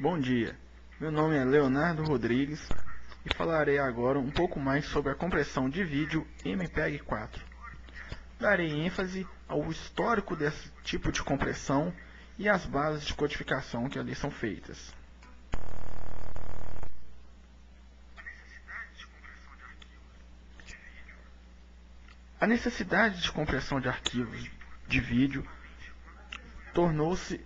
Bom dia, meu nome é Leonardo Rodrigues e falarei agora um pouco mais sobre a compressão de vídeo MPEG-4. Darei ênfase ao histórico desse tipo de compressão e às bases de codificação que ali são feitas. A necessidade de compressão de arquivos de vídeo tornou-se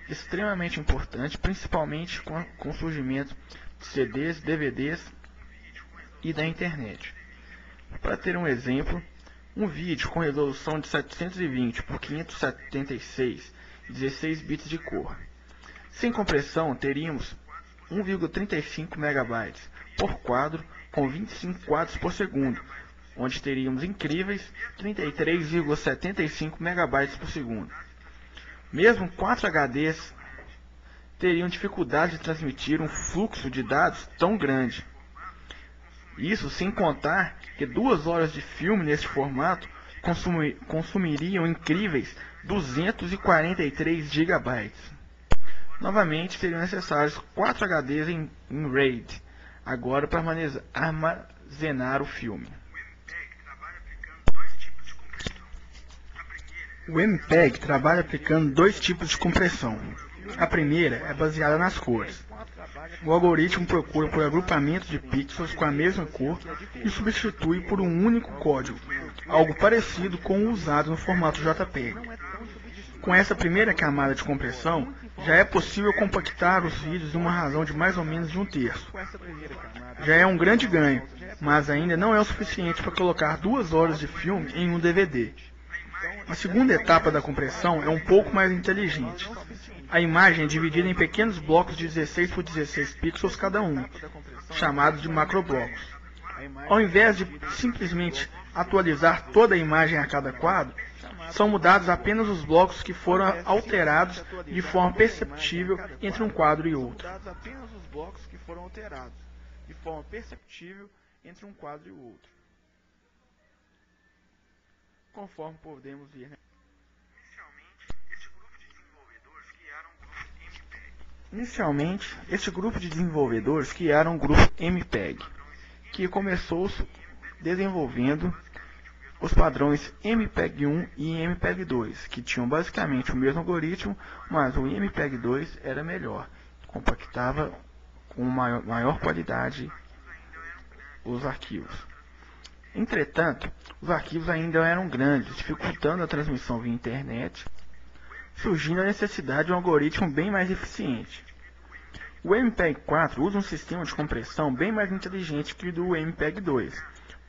extremamente importante, principalmente com o surgimento de CDs, DVDs e da internet. Para ter um exemplo, um vídeo com resolução de 720 por 576 e 16 bits de cor. Sem compressão, teríamos 1,35 MB por quadro com 25 quadros por segundo, onde teríamos incríveis 33,75 MB por segundo. Mesmo 4 HDs teriam dificuldade de transmitir um fluxo de dados tão grande. Isso sem contar que 2 horas de filme neste formato consumiriam incríveis 243 GB. Novamente seriam necessários 4 HDs em RAID, agora para armazenar o filme. O MPEG trabalha aplicando dois tipos de compressão. A primeira é baseada nas cores. O algoritmo procura por agrupamento de pixels com a mesma cor e substitui por um único código, algo parecido com o usado no formato JPEG. Com essa primeira camada de compressão, já é possível compactar os vídeos em uma razão de mais ou menos de 1/3. Já é um grande ganho, mas ainda não é o suficiente para colocar 2 horas de filme em um DVD. A segunda etapa da compressão é um pouco mais inteligente. A imagem é dividida em pequenos blocos de 16 por 16 pixels cada um, chamados de macroblocos. Ao invés de simplesmente atualizar toda a imagem a cada quadro, são mudados apenas os blocos que foram alterados de forma perceptível entre um quadro e outro. Conforme podemos ver. Inicialmente, este grupo de desenvolvedores criaram um grupo MPEG, que começou desenvolvendo os padrões MPEG-1 e MPEG-2, que tinham basicamente o mesmo algoritmo, mas o MPEG-2 era melhor, compactava com maior qualidade os arquivos. Entretanto, os arquivos ainda eram grandes, dificultando a transmissão via internet, surgindo a necessidade de um algoritmo bem mais eficiente. O MPEG-4 usa um sistema de compressão bem mais inteligente que o do MPEG-2,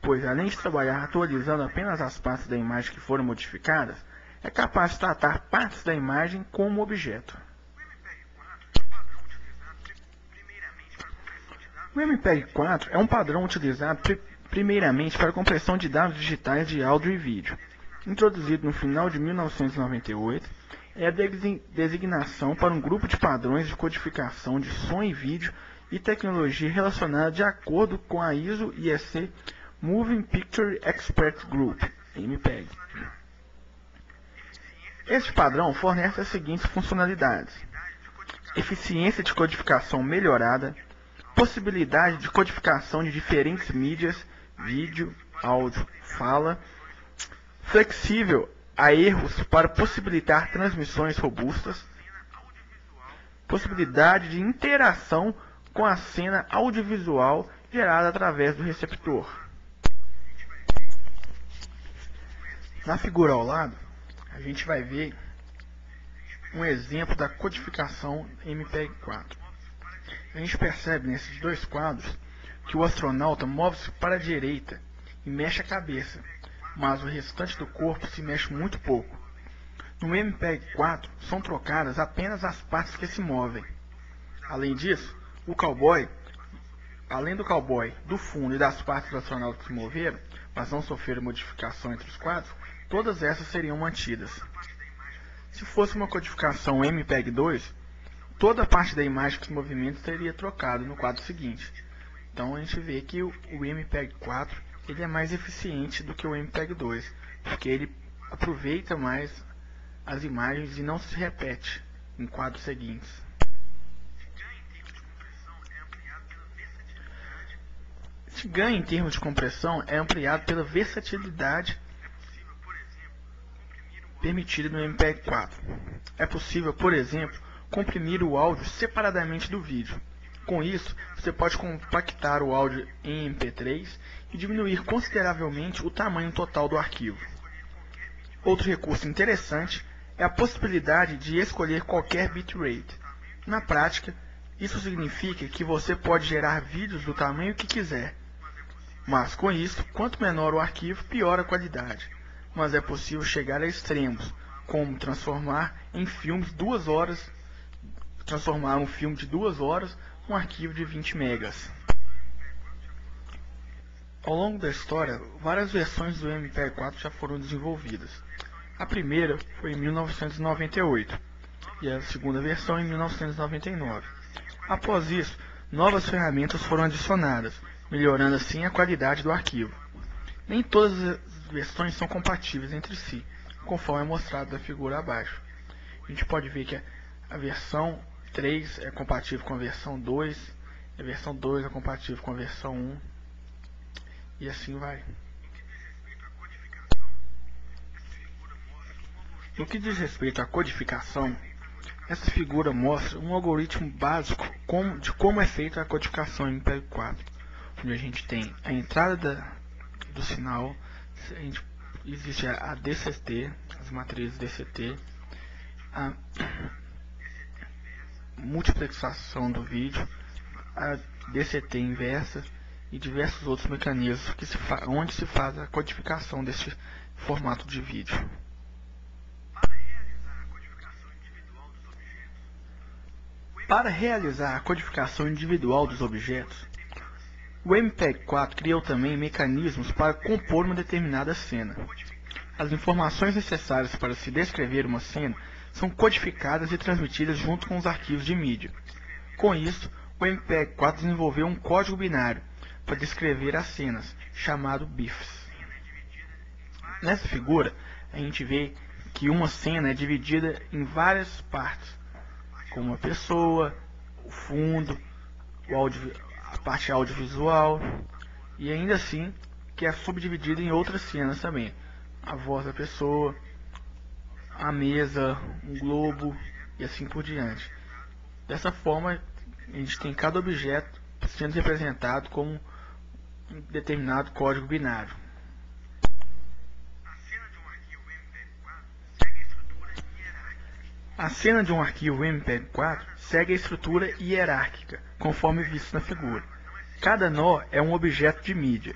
pois além de trabalhar atualizando apenas as partes da imagem que foram modificadas, é capaz de tratar partes da imagem como objeto. O MPEG-4 é um padrão utilizado primeiramente para a compressão de dados digitais de áudio e vídeo. Introduzido no final de 1998, é a designação para um grupo de padrões de codificação de som e vídeo e tecnologia relacionada de acordo com a ISO IEC Moving Picture Expert Group, MPEG. Este padrão fornece as seguintes funcionalidades: eficiência de codificação melhorada, possibilidade de codificação de diferentes mídias, vídeo, áudio, fala, flexível a erros para possibilitar transmissões robustas, possibilidade de interação com a cena audiovisual gerada através do receptor. Na figura ao lado, a gente vai ver um exemplo da codificação MPEG-4. A gente percebe nesses dois quadros que o astronauta move-se para a direita e mexe a cabeça, mas o restante do corpo se mexe muito pouco. No MPEG-4 são trocadas apenas as partes que se movem. Além disso, além do cowboy, do fundo e das partes do astronauta que se moveram, mas não sofreram modificação entre os quadros, todas essas seriam mantidas. Se fosse uma codificação MPEG-2, toda a parte da imagem que se movimenta seria trocada no quadro seguinte. Então a gente vê que o MPEG-4 ele é mais eficiente do que o MPEG-2, porque ele aproveita mais as imagens e não se repete em quadros seguintes. Este ganho em termos de compressão é ampliado pela versatilidade permitida no MPEG-4. É possível, por exemplo, comprimir o áudio separadamente do vídeo. Com isso, você pode compactar o áudio em MP3 e diminuir consideravelmente o tamanho total do arquivo. Outro recurso interessante é a possibilidade de escolher qualquer bitrate. Na prática, isso significa que você pode gerar vídeos do tamanho que quiser. Mas com isso, quanto menor o arquivo, pior a qualidade. Mas é possível chegar a extremos, como transformar um filme de 2 horas num arquivo de 20 megas. Ao longo da história, várias versões do MPEG-4 já foram desenvolvidas. A primeira foi em 1998 e a segunda versão em 1999. Após isso, novas ferramentas foram adicionadas, melhorando assim a qualidade do arquivo. Nem todas as versões são compatíveis entre si, conforme é mostrado na figura abaixo. A gente pode ver que a versão 3 é compatível com a versão 2, a versão 2 é compatível com a versão 1, e assim vai. No que diz respeito à codificação, essa figura mostra um algoritmo básico de como é feita a codificação em MPEG-4, onde a gente tem a entrada do sinal, existe a DCT, as matrizes DCT, a multiplexação do vídeo, a DCT inversa e diversos outros mecanismos onde se faz a codificação deste formato de vídeo. Para realizar a codificação individual dos objetos, o MPEG-4 criou também mecanismos para compor uma determinada cena. As informações necessárias para se descrever uma cena são codificadas e transmitidas junto com os arquivos de mídia. Com isso, o MPEG-4 desenvolveu um código binário para descrever as cenas, chamado BIFs. Nessa figura, a gente vê que uma cena é dividida em várias partes, como a pessoa, o fundo, a parte audiovisual, e ainda assim que é subdividida em outras cenas também. A voz da pessoa, a mesa, um globo e assim por diante. Dessa forma, a gente tem cada objeto sendo representado como um determinado código binário. A cena de um arquivo MPEG-4 segue a estrutura hierárquica, conforme visto na figura. Cada nó é um objeto de mídia.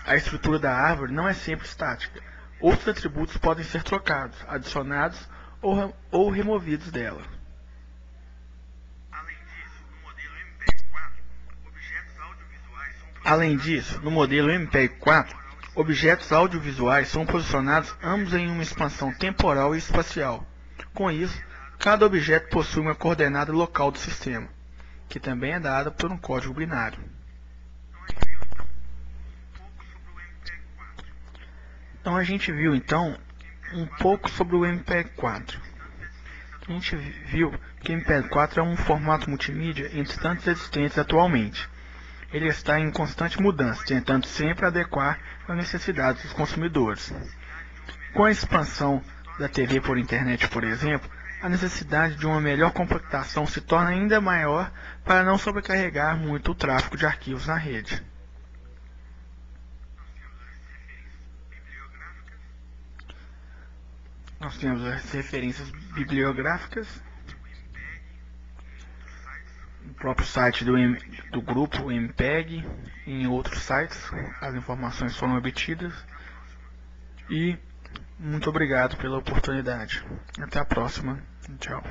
A estrutura da árvore não é sempre estática. Outros atributos podem ser trocados, adicionados ou removidos dela. Além disso, no modelo MPEG-4, objetos audiovisuais são posicionados ambos em uma expansão temporal e espacial. Com isso, cada objeto possui uma coordenada local do sistema, que também é dada por um código binário. Então a gente viu então um pouco sobre o MPEG-4. A gente viu que o MPEG-4 é um formato multimídia entre tantos existentes atualmente. Ele está em constante mudança, tentando sempre adequar às necessidades dos consumidores. Com a expansão da TV por internet, por exemplo, a necessidade de uma melhor compactação se torna ainda maior para não sobrecarregar muito o tráfego de arquivos na rede. Nós temos as referências bibliográficas, no próprio site do grupo MPEG, e em outros sites as informações foram obtidas. E muito obrigado pela oportunidade. Até a próxima. Tchau.